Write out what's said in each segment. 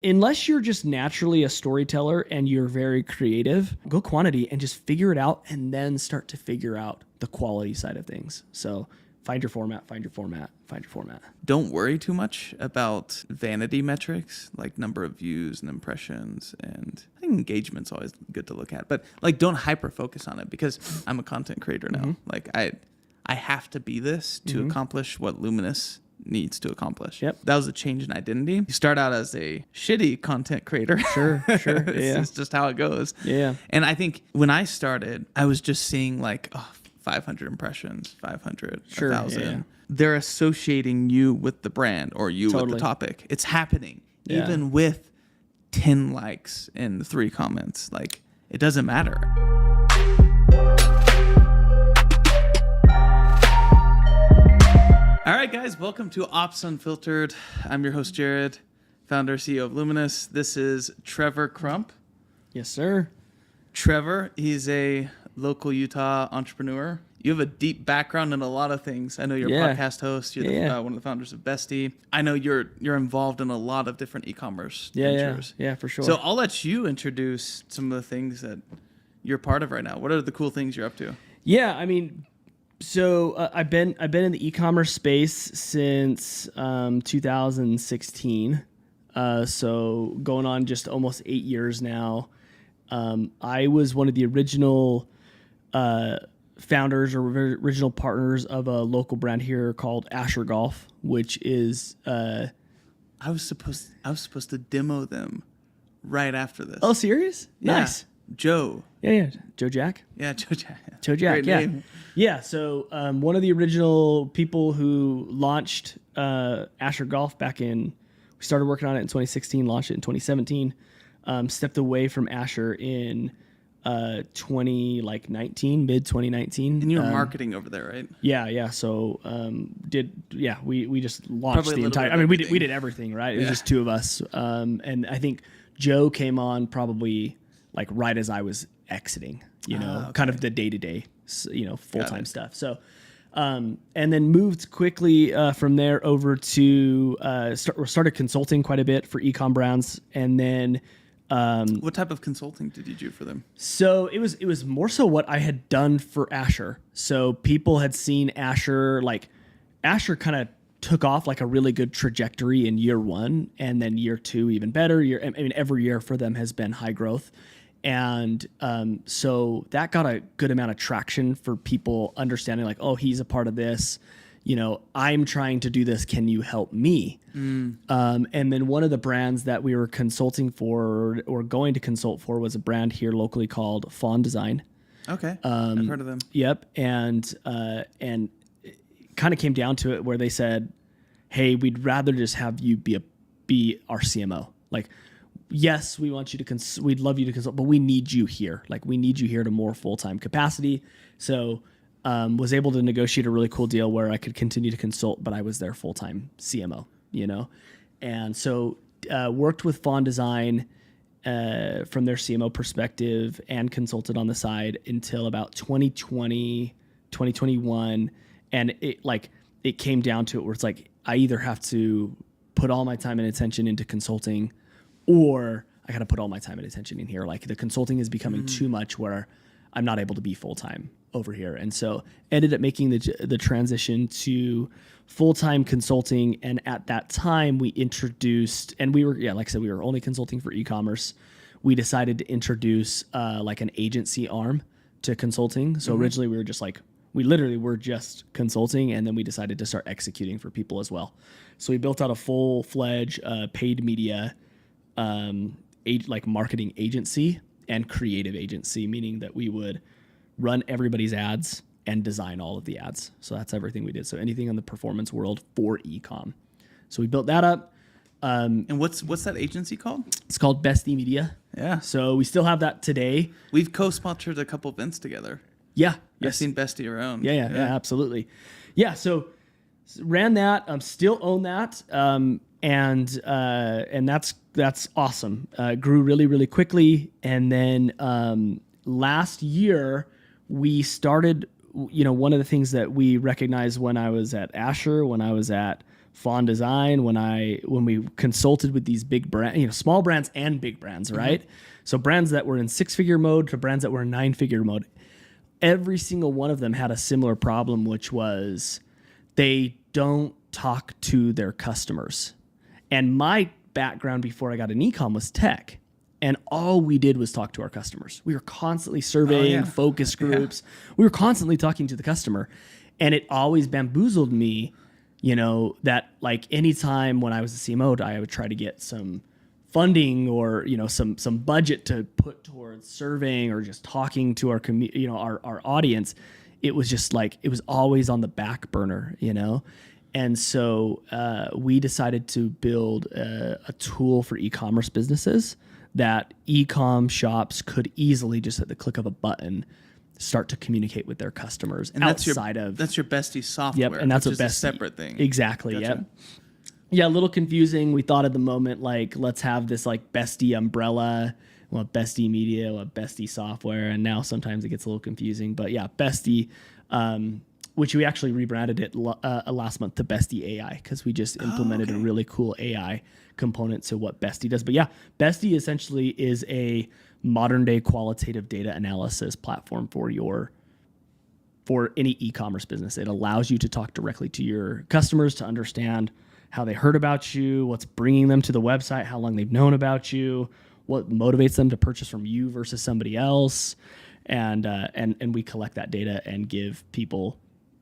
Unless you're just naturally a storyteller and you're very creative, go quantity and just figure it out and then start to figure out the quality side of things. So find your format, find your format, find your format. Don't worry too much about vanity metrics like number of views and impressions, and I think engagement's always good to look at. But like, don't hyper focus on it, because I'm a content creator now. Like I have to be this to accomplish what Luminous needs to accomplish. Yep. That was a change in identity. You start out as a shitty content creator. Sure. It's just how it goes. Yeah. And I think when I started, I was just seeing like 500 impressions, 500, 1,000. Yeah. They're associating you with the brand or you with the topic. It's happening. Yeah. Even with 10 likes and 3 comments. Like, it doesn't matter. All right, guys, welcome to Ops Unfiltered. I'm your host, Jared, founder, CEO of Luminous. This is Trevor Crump. Yes, sir. Trevor, he's a local Utah entrepreneur. You have a deep background in a lot of things. I know you're a podcast host. You're one of the founders of Bestie. I know you're involved in a lot of different e-commerce ventures. Yeah, for sure. So I'll let you introduce some of the things that you're part of right now. What are the cool things you're up to? Yeah, I mean, so I've been in the e-commerce space since 2016. So going on just almost 8 years now. I was one of the original founders or original partners of a local brand here called Asher Golf, which is I was supposed to demo them right after this. Oh, serious? Yeah. Nice. Joe. Yeah. Joe Jack. Yeah, Joe Jack. Joe Jack. Great name. Yeah. So one of the original people who launched Asher Golf we started working on it in 2016, launched it in 2017, stepped away from Asher in 2019, mid 2019. And you were marketing over there, right? Yeah. So we just launched Probably the entire. I mean, we did everything, right? It was just two of us, and I think Joe came on probably like right as I was exiting, kind of the day-to-day, full-time stuff. So, and then moved quickly from there over to started consulting quite a bit for e-com brands, and then. What type of consulting did you do for them? So it was more so what I had done for Asher. So people had seen Asher kind of took off like a really good trajectory in year 1, and then year 2 even better. Every year for them has been high growth. And so that got a good amount of traction for people understanding like, oh, he's a part of this. I'm trying to do this. Can you help me? And then one of the brands that we were consulting for or going to consult for was a brand here locally called Fawn Design. Okay. I've heard of them. Yep. And it kind of came down to it where they said, hey, we'd rather just have you be our CMO. Like, yes, we want you to we'd love you to consult, but we need you here. Like, we need you here to more full-time capacity. So was able to negotiate a really cool deal where I could continue to consult, but I was their full-time CMO, And so worked with Fawn Design from their CMO perspective and consulted on the side until about 2020, 2021. And it came down to it where it's like, I either have to put all my time and attention into consulting, or I got to put all my time and attention in here. Like, the consulting is becoming too much where I'm not able to be full-time over here. And so ended up making the transition to full-time consulting. And at that time we introduced, and we were, like I said, we were only consulting for e-commerce. We decided to introduce like an agency arm to consulting. So originally we literally were just consulting, and then we decided to start executing for people as well. So we built out a full-fledged paid media marketing agency and creative agency, meaning that we would run everybody's ads and design all of the ads. So that's everything we did. So anything in the performance world for e-com. So we built that up. And what's that agency called? It's called Bestie Media. Yeah. So we still have that today. We've co-sponsored a couple events together. Yeah. I've seen Bestie around. Yeah, absolutely. Yeah. So ran that. Still own that. And that's awesome. Grew really, really quickly. And then last year we started, one of the things that we recognized when I was at Asher, when I was at Fawn Design, when we consulted with these big brands, small brands and big brands, right? So brands that were in 6-figure mode to brands that were in 9-figure mode, every single one of them had a similar problem, which was they don't talk to their customers. And my background before I got in ecom was tech. And all we did was talk to our customers. We were constantly surveying focus groups. We were constantly talking to the customer. And it always bamboozled me, that like anytime when I was a CMO, I would try to get some funding or, some budget to put towards surveying or just talking to our our audience. It was just like, it was always on the back burner, And so we decided to build a tool for e-commerce businesses that e-com shops could easily, just at the click of a button, start to communicate with their customers and that's your Bestie software. Yep, and that's a separate thing. Exactly. Gotcha. Yep. Yeah, a little confusing. We thought at the moment, like, let's have this like Bestie umbrella, well, Bestie media, well, Bestie software, and now sometimes it gets a little confusing. But yeah, Bestie, which we actually rebranded it last month to Bestie AI because we just implemented a really cool AI component to what Bestie does. But yeah, Bestie essentially is a modern day qualitative data analysis platform for any e-commerce business. It allows you to talk directly to your customers to understand how they heard about you, what's bringing them to the website, how long they've known about you, what motivates them to purchase from you versus somebody else. And we collect that data and give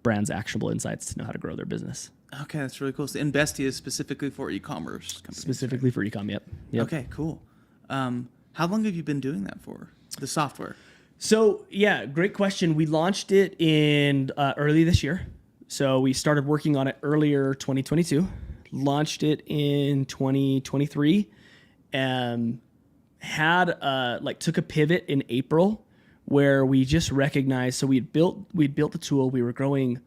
brands actionable insights to know how to grow their business. Okay, that's really cool. And Bestie is specifically for e-commerce companies. Specifically for e-com, yep. Okay, cool. How long have you been doing that for, the software? So, yeah, great question. We launched it in early this year. So we started working on it earlier 2022, launched it in 2023, and took a pivot in April where we just recognized, so we'd built the tool, we were growing.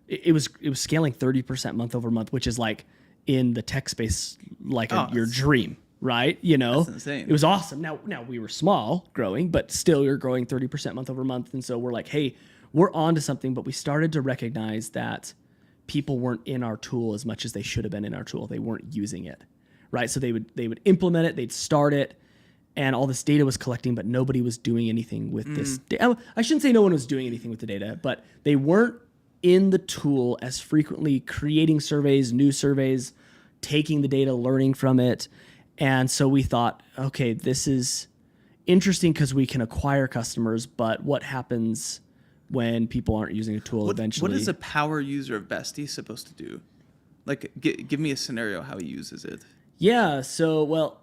It was scaling 30% month over month, which is like in the tech space, like your dream, right? That's insane. It was awesome. Now we were small growing, but still you're growing 30% month over month. And so we're like, hey, we're on to something, but we started to recognize that people weren't in our tool as much as they should have been in our tool. They weren't using it, right? So they would implement it, they'd start it, and all this data was collecting, but nobody was doing anything with this data. I shouldn't say no one was doing anything with the data, but they weren't in the tool as frequently, creating surveys, new surveys, taking the data, learning from it. And so we thought, okay, this is interesting because we can acquire customers, but what happens when people aren't using a tool eventually? What is a power user of Bestie supposed to do? Like, give me a scenario how he uses it. Yeah, so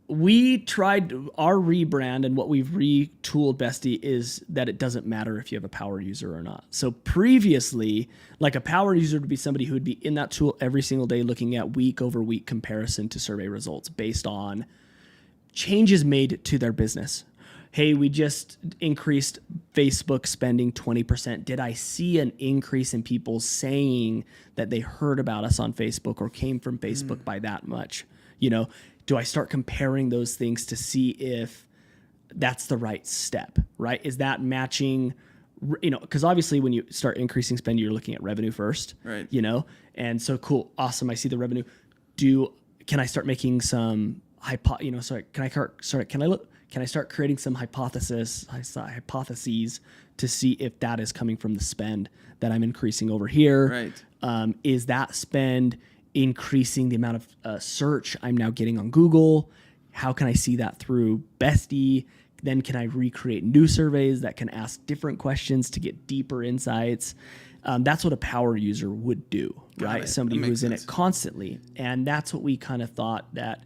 we tried our rebrand, and what we've retooled Bestie is that it doesn't matter if you have a power user or not. So previously, like a power user would be somebody who would be in that tool every single day looking at week over week comparison to survey results based on changes made to their business. Hey, we just increased Facebook spending 20%. Did I see an increase in people saying that they heard about us on Facebook or came from Facebook by that much? Do I start comparing those things to see if that's the right step, right? Is that matching, because obviously when you start increasing spend, you're looking at revenue first, right? And so cool, awesome. I see the revenue. Can I start making some can I start creating some hypotheses to see if that is coming from the spend that I'm increasing over here? Right. Is that spend increasing the amount of search I'm now getting on Google? How can I see that through Bestie? Then can I recreate new surveys that can ask different questions to get deeper insights? That's what a power user would do, right? Somebody who's in it constantly. And that's what we kind of thought that,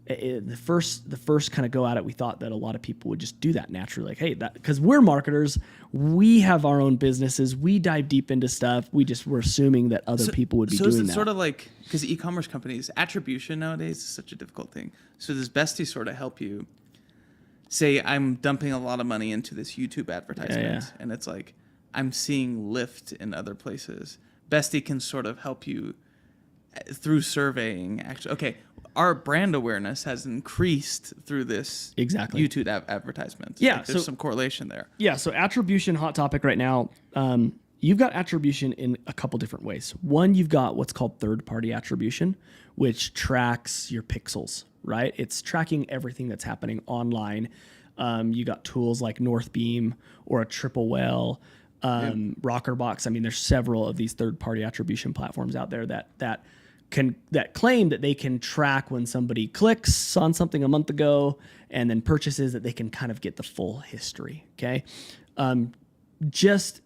the first kind of go at it, we thought that a lot of people would just do that naturally. Like, hey, because we're marketers, we have our own businesses, we dive deep into stuff. We're assuming that other people would be doing that. So it's sort of like, because e-commerce companies, attribution nowadays is such a difficult thing. So does Bestie sort of help you say, I'm dumping a lot of money into this YouTube advertisement, and it's like, I'm seeing lift in other places. Bestie can sort of help you through surveying. Actually, okay, our brand awareness has increased through this YouTube advertisement. Yeah, like there's some correlation there. Yeah, so attribution, hot topic right now. you've got attribution in a couple different ways. One, you've got what's called third-party attribution, which tracks your pixels, right? It's tracking everything that's happening online. You got tools like Northbeam or a Triple Whale, Rockerbox. I mean, there's several of these third-party attribution platforms out there that claim that they can track when somebody clicks on something a month ago and then purchases, that they can kind of get the full history. Okay, just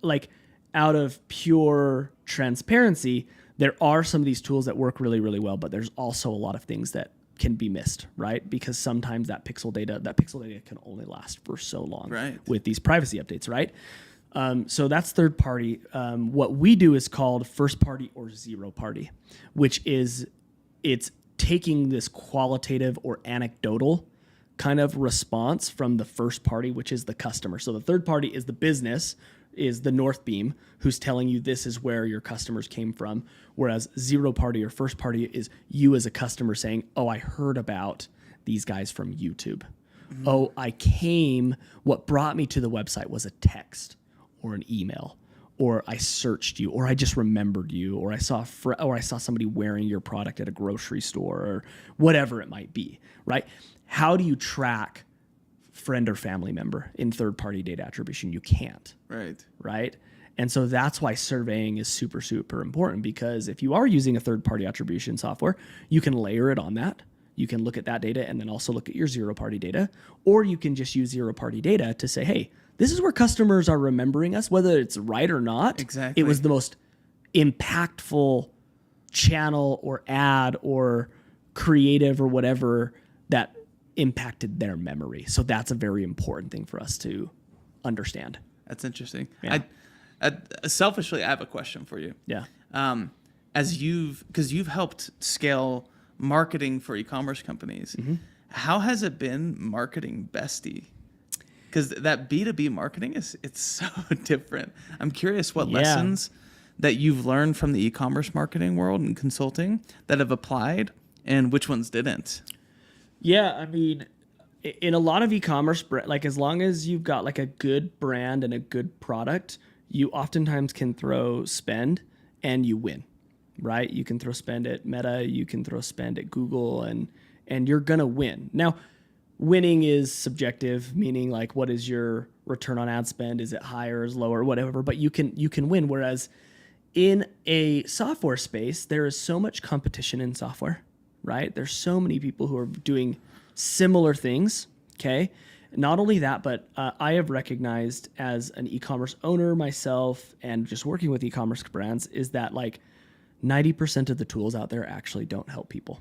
like out of pure transparency, there are some of these tools that work really, really well, but there's also a lot of things that can be missed, right? Because sometimes that pixel data can only last for so long with these privacy updates, right? So that's third party. What we do is called first party or zero party, which is it's taking this qualitative or anecdotal kind of response from the first party, which is the customer. So the third party is the business, is the Northbeam, who's telling you this is where your customers came from. Whereas zero party or first party is you as a customer saying, oh, I heard about these guys from YouTube. Mm-hmm. Oh, what brought me to the website was a text or an email, or I searched you, or I just remembered you, or I saw somebody wearing your product at a grocery store, or whatever it might be, right? How do you track friend or family member in third-party data attribution? You can't. Right? And so that's why surveying is super, super important, because if you are using a third-party attribution software, you can layer it on that. You can look at that data and then also look at your zero-party data, or you can just use zero-party data to say, hey, this is where customers are remembering us, whether it's right or not. Exactly. It was the most impactful channel or ad or creative or whatever that impacted their memory. So that's a very important thing for us to understand. That's interesting. Yeah. Selfishly, I have a question for you. Yeah. Because you've helped scale marketing for e-commerce companies. Mm-hmm. How has it been marketing Bestie? Because that B2B marketing it's so different. I'm curious what lessons that you've learned from the e-commerce marketing world and consulting that have applied, and which ones didn't. Yeah, I mean, in a lot of e-commerce, like as long as you've got like a good brand and a good product, you oftentimes can throw spend and you win, right? You can throw spend at Meta, you can throw spend at Google, and you're gonna win. Now, winning is subjective, meaning like what is your return on ad spend? Is it higher, is lower, whatever? But you can win. Whereas in a software space, there is so much competition in software, right? There's so many people who are doing similar things. Okay. Not only that, but I have recognized as an e-commerce owner myself and just working with e-commerce brands is that like 90% of the tools out there actually don't help people.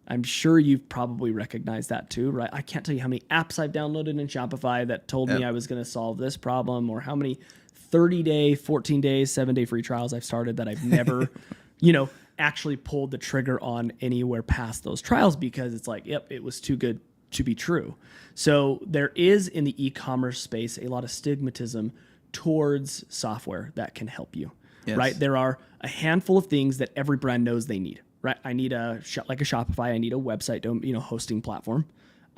I'm sure you've probably recognized that too, right? I can't tell you how many apps I've downloaded in Shopify that told me I was going to solve this problem, or how many 30-day, 14-day, 7-day free trials I've started that I've never, actually pulled the trigger on anywhere past those trials, because it's like, yep, it was too good to be true. So there is in the e-commerce space a lot of stigmatism towards software that can help you, right? There are a handful of things that every brand knows they need. Right, I need like a Shopify. I need a website, hosting platform.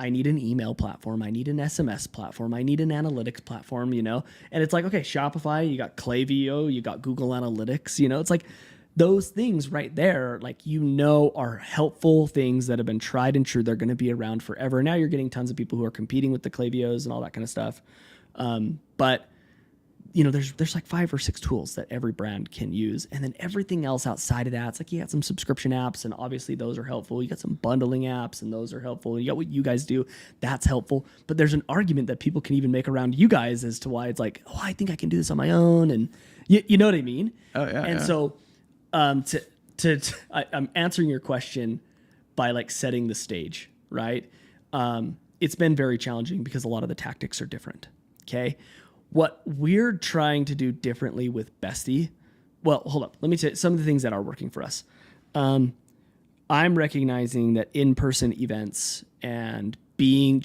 I need an email platform. I need an SMS platform. I need an analytics platform. And it's like, okay, Shopify. You got Klaviyo. You got Google Analytics. It's like those things right there, like are helpful things that have been tried and true. They're going to be around forever. Now you're getting tons of people who are competing with the Klaviyos and all that kind of stuff. But there's like 5 or 6 tools that every brand can use. And then everything else outside of that, it's like you got some subscription apps, and obviously those are helpful. You got some bundling apps, and those are helpful. You got what you guys do, that's helpful. But there's an argument that people can even make around you guys as to why it's like, oh, I think I can do this on my own. And you know what I mean? Oh, yeah. And so I'm answering your question by like setting the stage, right? It's been very challenging because a lot of the tactics are different, okay? What we're trying to do differently with Bestie, well, hold up. Let me tell you some of the things that are working for us. I'm recognizing that in-person events and being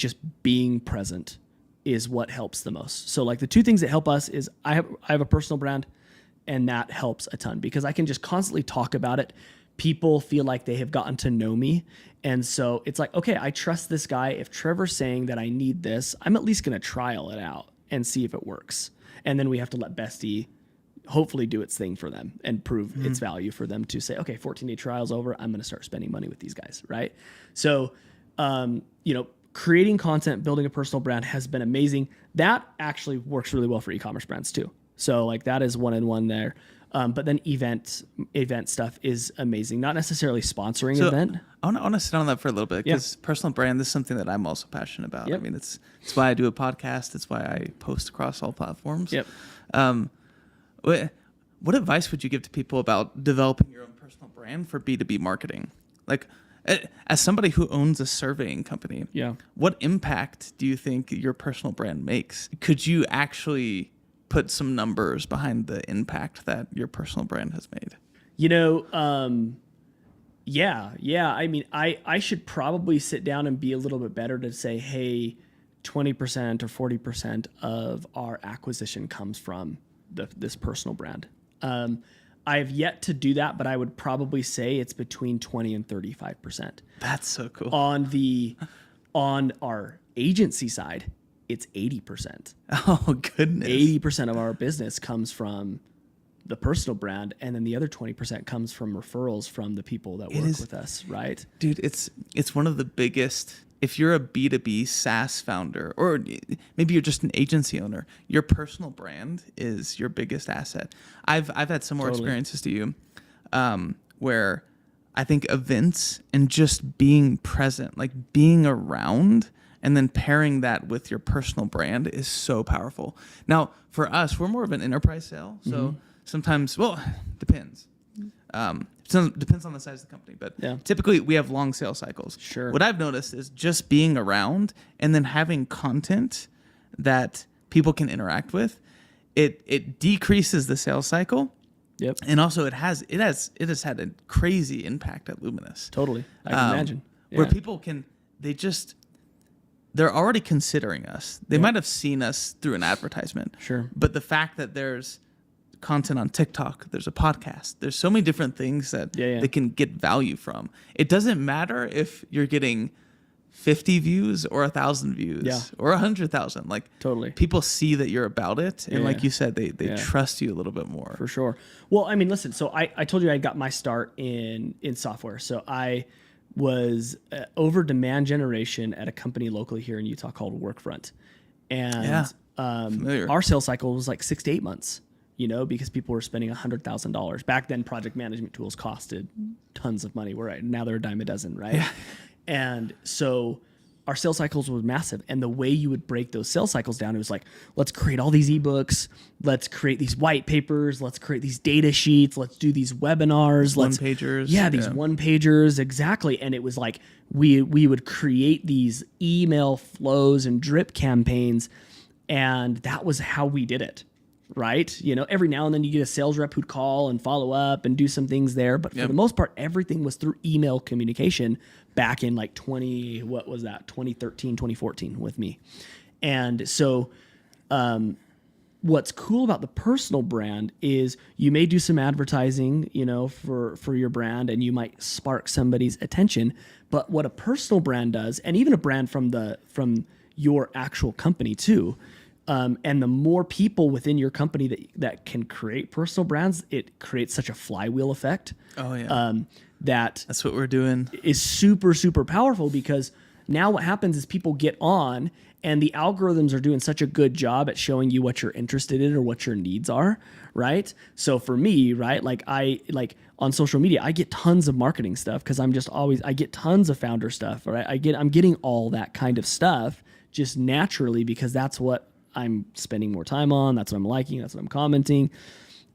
present is what helps the most. So like the 2 things that help us is I have a personal brand, and that helps a ton because I can just constantly talk about it. People feel like they have gotten to know me. And so it's like, okay, I trust this guy. If Trevor's saying that I need this, I'm at least going to trial it out and see if it works. And then we have to let Bestie hopefully do its thing for them and prove its value for them to say, okay, 14-day trial's over. I'm going to start spending money with these guys. Right. So, creating content, building a personal brand has been amazing. That actually works really well for e-commerce brands too. So like that is one in one there. But then event stuff is amazing. Not necessarily sponsoring event. I want to sit on that for a little bit because personal brand is something that I'm also passionate about. Yep. I mean, it's why I do a podcast. It's why I post across all platforms. Yep. What advice would you give to people about developing your own personal brand for B2B marketing? Like, as somebody who owns a surveying company, what impact do you think your personal brand makes? Could you actually put some numbers behind the impact that your personal brand has made? I mean, I should probably sit down and be a little bit better to say, hey, 20% or 40% of our acquisition comes from this personal brand. I have yet to do that, but I would probably say it's between 20 and 35%. That's so cool. On our agency side, it's 80%. Oh, goodness. 80% of our business comes from the personal brand, and then the other 20% comes from referrals from the people that work with us, right? Dude, it's one of the biggest. If you're a B2B SaaS founder, or maybe you're just an agency owner, your personal brand is your biggest asset. I've had similar experiences to you, where I think events and just being present, like being around, and then pairing that with your personal brand is so powerful. Now, for us, we're more of an enterprise sale, so sometimes, depends. Depends on the size of the company, but typically we have long sales cycles. Sure. What I've noticed is just being around and then having content that people can interact with, it decreases the sales cycle. Yep. And also it has had a crazy impact at Luminous. Totally. I can imagine. Where people they're already considering us. They might have seen us through an advertisement. Sure. But the fact that there's content on TikTok, there's a podcast, there's so many different things that they can get value from. It doesn't matter if you're getting 50 views or 1,000 views or 100,000. Like, totally, people see that you're about it, and like you said, they trust you a little bit more. For sure. Well, I mean, listen. So I told you I got my start in software. So I was over demand generation at a company locally here in Utah called Workfront, and our sales cycle was like 6 to 8 months. Because people were spending $100,000. Back then, project management tools costed tons of money. Now they're a dime a dozen, right? Yeah. And so our sales cycles were massive. And the way you would break those sales cycles down, it was like, let's create all these ebooks. Let's create these white papers. Let's create these data sheets. Let's do these webinars. One-pagers. Yeah, these one-pagers, exactly. And it was like we would create these email flows and drip campaigns. And that was how we did it. Right? Every now and then you get a sales rep who'd call and follow up and do some things there. But for the most part, everything was through email communication back in like 2013, 2014 with me. And so what's cool about the personal brand is you may do some advertising, for your brand, and you might spark somebody's attention. But what a personal brand does, and even a brand from your actual company too, and the more people within your company that can create personal brands, it creates such a flywheel effect. Oh yeah. That's what we're doing. Is super, super powerful, because now what happens is people get on, and the algorithms are doing such a good job at showing you what you're interested in or what your needs are, right? So for me, right, like on social media, I get tons of marketing stuff because I get tons of founder stuff, right? I'm getting all that kind of stuff just naturally because that's what I'm spending more time on. That's what I'm liking. That's what I'm commenting.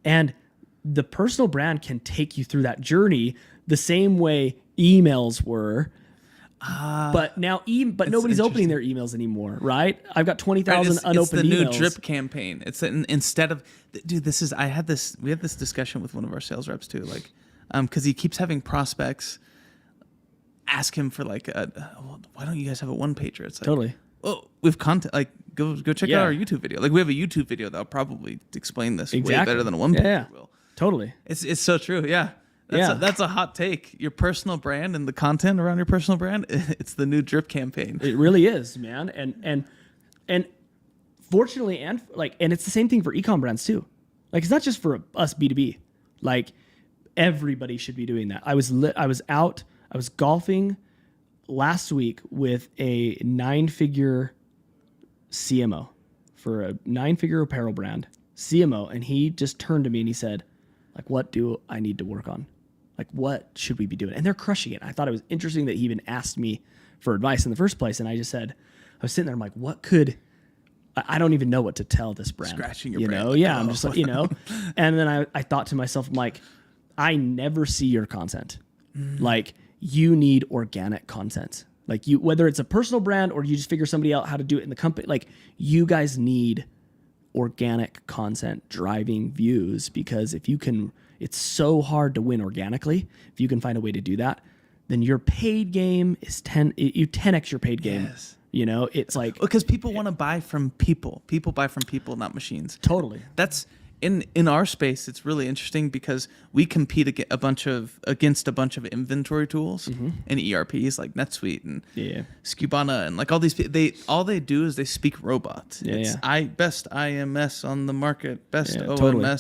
And the personal brand can take you through that journey the same way emails were. But nobody's opening their emails anymore, right? I've got 20,000 unopened emails. It's the new drip campaign. It's instead of, dude, we had this discussion with one of our sales reps too, like, because he keeps having prospects ask him for like, why don't you guys have a one pager? It's like, totally. Oh, we've content, like go check out our YouTube video. Like we have a YouTube video that'll probably explain this way better than a one pager will. Totally. It's so true. Yeah. That's a hot take. Your personal brand and the content around your personal brand, it's the new drip campaign. It really is, man. And fortunately, and it's the same thing for e-com brands too. Like, it's not just for us B2B. Like, everybody should be doing that. I was golfing last week with a 9-figure CMO for a 9-figure apparel brand, CMO, and he just turned to me and he said, like, what do I need to work on? Like, what should we be doing? And they're crushing it. I thought it was interesting that he even asked me for advice in the first place. And I just said, I was sitting there, I'm like, I don't even know what to tell this brand. Scratching your brain. Like, yeah, I'm just like, And then I thought to myself, I'm like, I never see your content. Like, you need organic content. Like, whether it's a personal brand or you just figure somebody out how to do it in the company, like, you guys need organic content driving views, because it's so hard to win organically. If you can find a way to do that, then your paid game is 10x your paid game. Yes. It's like, because people want to buy from people. People buy from people, not machines. Totally. That's in our space. It's really interesting because we compete against a bunch of inventory tools and ERPs like NetSuite and Skubana and like all these. All they do is they speak robots. Best IMS on the market. Best OMS. Totally.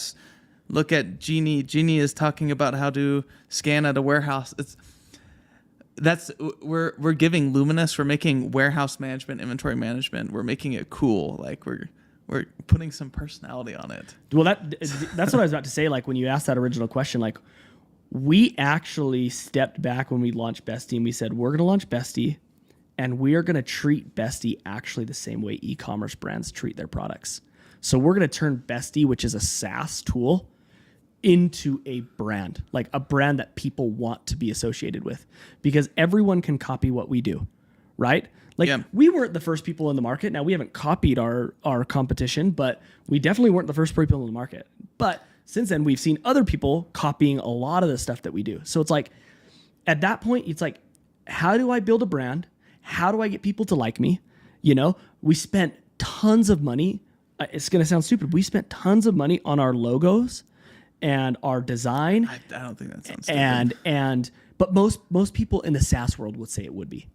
Look at Genie. Genie is talking about how to scan at a warehouse. We're giving Luminous. We're making warehouse management, inventory management. We're making it cool. Like we're putting some personality on it. Well, that's what I was about to say. Like, when you asked that original question, like, we actually stepped back when we launched Bestie and we said, we're going to launch Bestie and we are going to treat Bestie actually the same way e-commerce brands treat their products. So we're going to turn Bestie, which is a SaaS tool, into a brand, like a brand that people want to be associated with, because everyone can copy what we do, right? Like, we weren't the first people in the market. Now, we haven't copied our competition, but we definitely weren't the first people in the market. But since then, we've seen other people copying a lot of the stuff that we do. So it's like, at that point, it's like, how do I build a brand? How do I get people to like me? We spent tons of money. It's going to sound stupid. We spent tons of money on our logos and our design. I don't think that sounds stupid. But most people in the SaaS world would say it would be.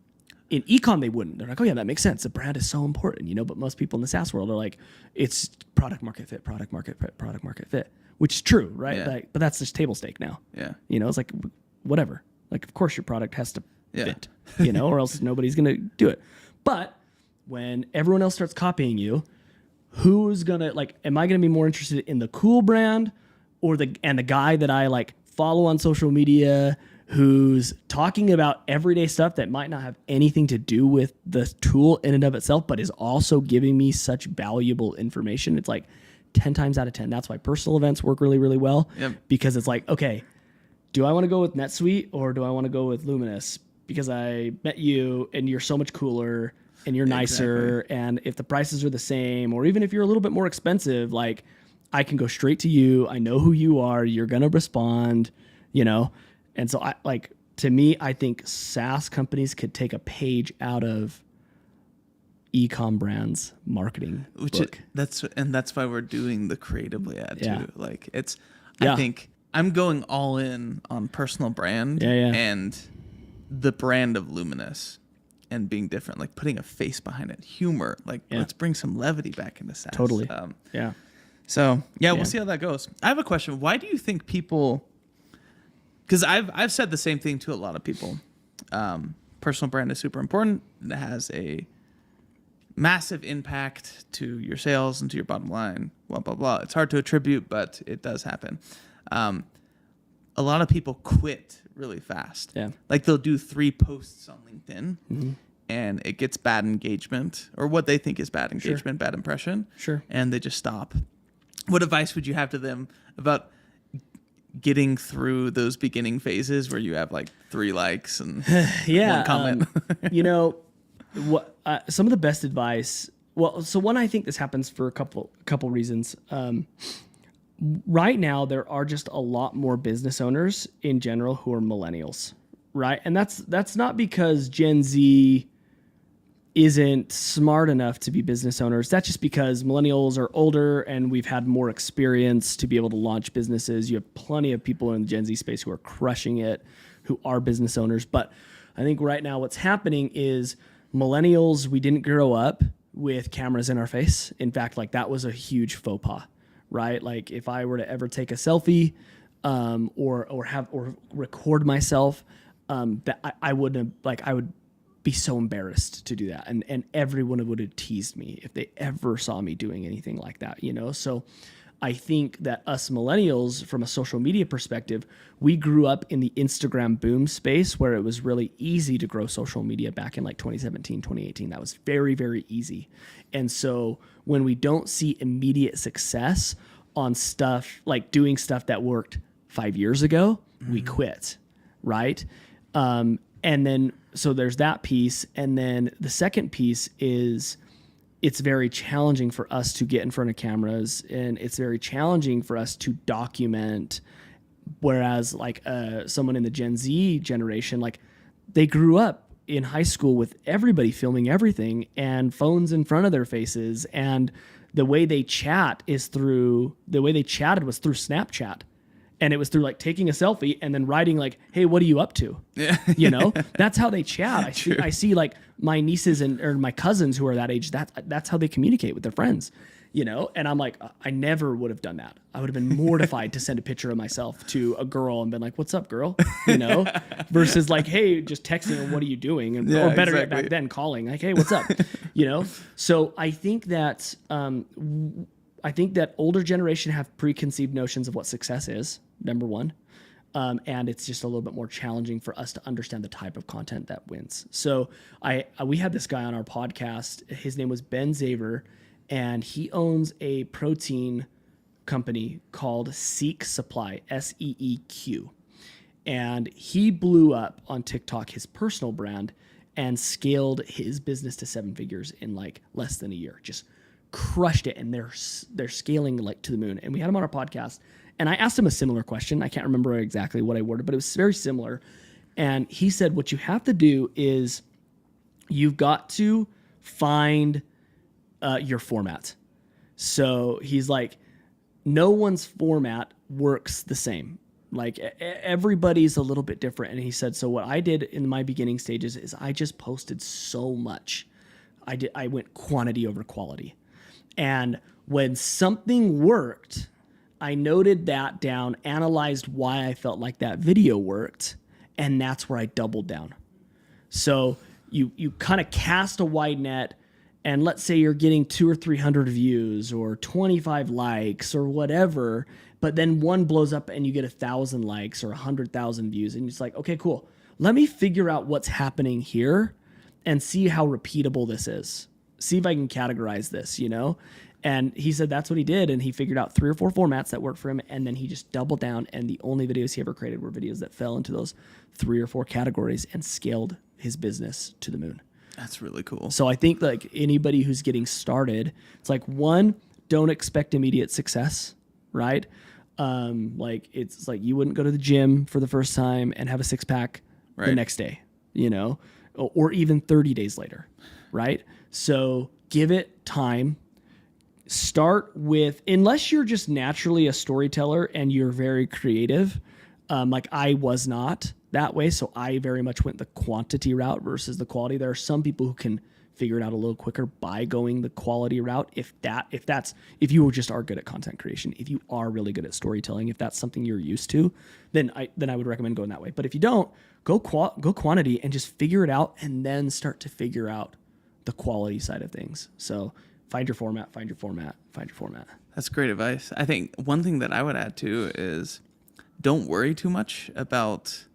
In ecom, they wouldn't. They're like, oh yeah, that makes sense. The brand is so important, But most people in the SaaS world are like, it's product market fit, which is true, right? Yeah. Like, but that's just table stake now. Yeah. It's like, whatever. Like, of course your product has to fit, or else nobody's gonna do it. But when everyone else starts copying you, who's gonna, like, am I gonna be more interested in the cool brand or the guy that I like follow on social media who's talking about everyday stuff that might not have anything to do with the tool in and of itself, but is also giving me such valuable information? It's like 10 times out of 10. That's why personal events work really, really well. Yep. Because it's like, okay, do I want to go with NetSuite or do I want to go with Luminous? Because I met you and you're so much cooler and you're nicer. Exactly. And if the prices are the same, or even if you're a little bit more expensive, like, I can go straight to you. I know who you are. You're going to respond, And so to me, I think SaaS companies could take a page out of e-com brands marketing book. That's why we're doing the Creatively ad too. Like, I think I'm going all in on personal brand and the brand of Luminous and being different, like putting a face behind it, humor, like let's bring some levity back into SaaS. Totally. So we'll see how that goes. I have a question. Why do you think people, because I've said the same thing to a lot of people. Personal brand is super important. It has a massive impact to your sales and to your bottom line, blah, blah, blah. It's hard to attribute, but it does happen. A lot of people quit really fast. Yeah. Like, they'll do 3 posts on LinkedIn and it gets bad engagement, or what they think is bad engagement, bad impression. Sure. And they just stop. What advice would you have to them about getting through those beginning phases where you have like 3 likes and one comment? What some of the best advice. Well, so one, I think this happens for a couple reasons. Right now, there are just a lot more business owners in general who are millennials, right? And that's not because Gen Z isn't smart enough to be business owners. That's just because millennials are older and we've had more experience to be able to launch businesses. You have plenty of people in the Gen Z space who are crushing it, who are business owners. But I think right now what's happening is millennials, we didn't grow up with cameras in our face. In fact, like that was a huge faux pas, right? Like if I were to ever take a selfie, or record myself, that I wouldn't have, like, I would be so embarrassed to do that. And everyone would have teased me if they ever saw me doing anything like that, you know? So I think that us millennials, from a social media perspective, we grew up in the Instagram boom space where it was really easy to grow social media back in like 2017, 2018. That was very, very easy. And so when we don't see immediate success on stuff, like doing stuff that worked 5 years ago, we quit, right? And then, so there's that piece. And then the second piece is it's very challenging for us to get in front of cameras, and it's very challenging for us to document. Whereas like someone in the Gen Z generation, like they grew up in high school with everybody filming everything and phones in front of their faces. And the way they chatted was through Snapchat. And it was through like taking a selfie and then writing like, "Hey, what are you up to?" Yeah. You know, that's how they chat. I see like my nieces or my cousins who are that age. That's how they communicate with their friends, you know? And I'm like, I never would have done that. I would have been mortified to send a picture of myself to a girl and been like, "What's up, girl?" You know, versus like, "Hey," just texting her, "What are you doing?" And, or better yet, back then calling like, "Hey, what's up?" You know? So I think that, older generation have preconceived notions of what success is, number one. And it's just a little bit more challenging for us to understand the type of content that wins. So we had this guy on our podcast. His name was Ben Zaver, and he owns a protein company called Seek Supply, SEEQ. And he blew up on TikTok, his personal brand, and scaled his business to 7 figures in like less than a year. Just crushed it, and they're scaling like to the moon. And we had him on our podcast, and I asked him a similar question. I can't remember exactly what I worded, but it was very similar. And he said, what you have to do is you've got to find your format. So he's like, no one's format works the same. Like everybody's a little bit different. And he said, so what I did in my beginning stages is I just posted so much. I went quantity over quality. And when something worked, I noted that down, analyzed why I felt like that video worked, and that's where I doubled down. So you kind of cast a wide net, and let's say you're getting 200 or 300 views or 25 likes or whatever, but then one blows up and you get 1,000 likes or 100,000 views, and it's like, okay, cool. Let me figure out what's happening here and see how repeatable this is. See if I can categorize this, you know? And he said that's what he did, and he figured out 3 or 4 formats that worked for him, and then he just doubled down, and the only videos he ever created were videos that fell into those 3 or 4 categories and scaled his business to the moon. That's really cool. So I think like anybody who's getting started, it's like, one, don't expect immediate success, right? Like it's like you wouldn't go to the gym for the first time and have a 6-pack the next day, you know, or even 30 days later, right? So give it time. Start with, unless you're just naturally a storyteller and you're very creative, like I was not that way. So I very much went the quantity route versus the quality. There are some people who can figure it out a little quicker by going the quality route. If you just are good at content creation, if you are really good at storytelling, if that's something you're used to, then I would recommend going that way. But if you don't, go quantity and just figure it out, and then start to figure out the quality side of things. So find your format. That's great advice. I think one thing that I would add too is don't worry too much about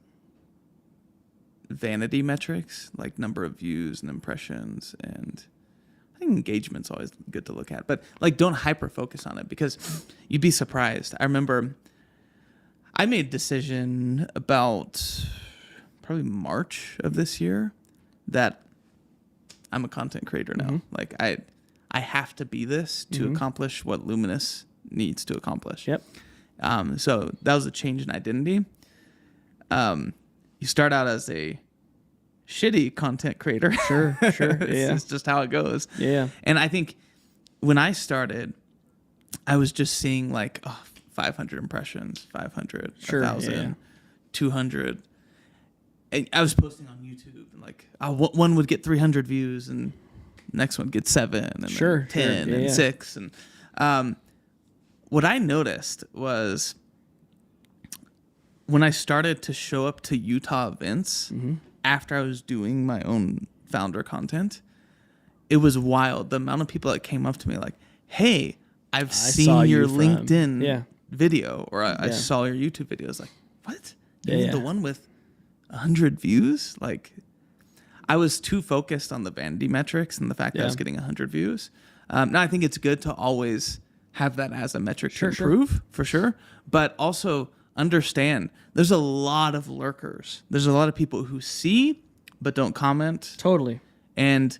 vanity metrics like number of views and impressions, and I think engagement's always good to look at, but like don't hyper focus on it, because you'd be surprised. I remember I made a decision about probably March of this year that I'm a content creator now. Mm-hmm. Like I have to be this to accomplish what Luminous needs to accomplish. Yep. So that was a change in identity. You start out as a shitty content creator. Sure. It's just how it goes. Yeah. And I think when I started, I was just seeing like 500 impressions, 500, 1,000, 200. And I was posting on YouTube, and like one would get 300 views, and next one gets 7 and Sure, then 10 and 6. And what I noticed was when I started to show up to Utah events after I was doing my own founder content, it was wild. The amount of people that came up to me like, hey, I've seen your LinkedIn video, or I saw your YouTube videos. Like, what? You mean the one with 100 views? Like, I was too focused on the vanity metrics and the fact that I was getting 100 views. Now, I think it's good to always have that as a metric to improve, for sure. But also understand there's a lot of lurkers. There's a lot of people who see but don't comment. Totally. And